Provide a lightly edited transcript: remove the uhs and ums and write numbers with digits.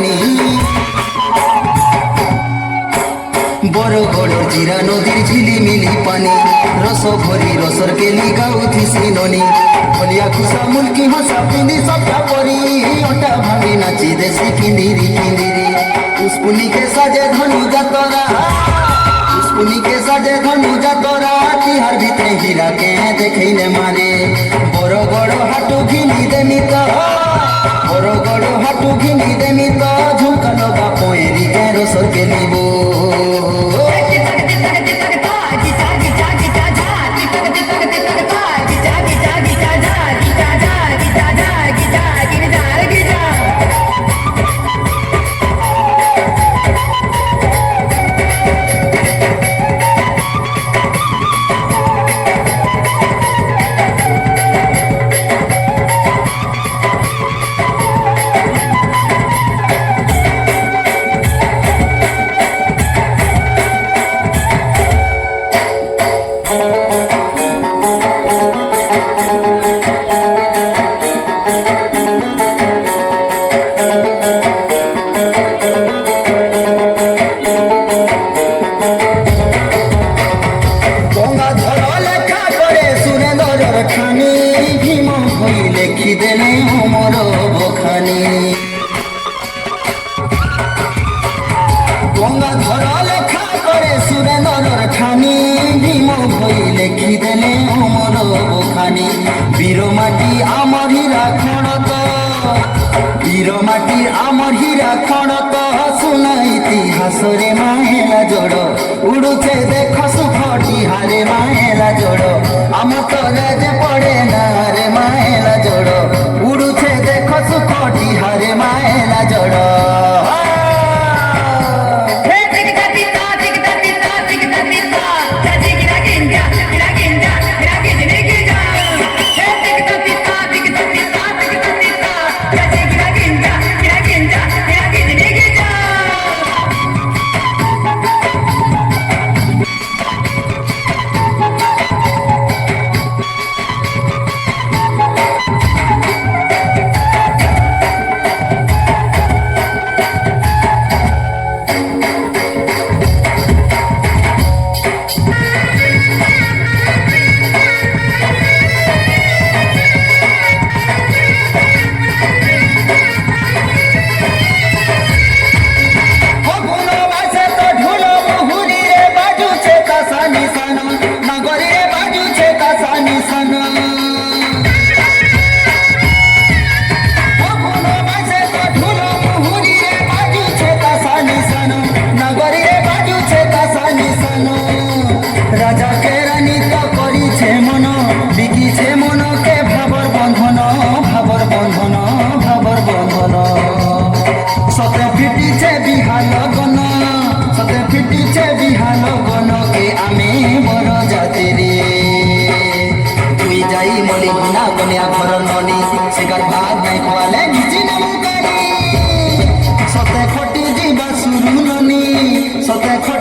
রানী বরগড় জিরা নদীর ঝিলিমিলি পানি রস ভরি রসর কেলি গাউথিসি ননি ভলিয়া খুসা মুলকি হসা পিঁধি সবটা পরি ওটা ভাবি নাচি দেশি কিন্দিরি কিন্দিরি উস্কুনিকে সাজে ধনু যাতরা উস্কুনিকে সাজে ধনু যাতরা তিহার ভিতরে হীরাকে দেখাইলে মারে বরগড় হাটু ঘিনি দেমি তো বরগড় হাটু ঘিনি দেমি তো ঝুমকানো বাপেরি রসর কেলিব গঙ্গাধর লেখা করে সুরেন্দ্রর ঠানি ভীম ভই লেখি দেলে অমর বখানি বীরমাটি আমার হীরা খড়ত বীরমাটি আমার হীরা খড়ত শুনা ইতিহাসরে মাহেলা জোড় উড়ুছে দেখ সুখটি হারে মাহেলা জোড় আমার তরে যে পড়ে না রে মাহেলা জোড় উড়ুছে দেখ সুখটি হারে মাহেলা জোড় সতে খটি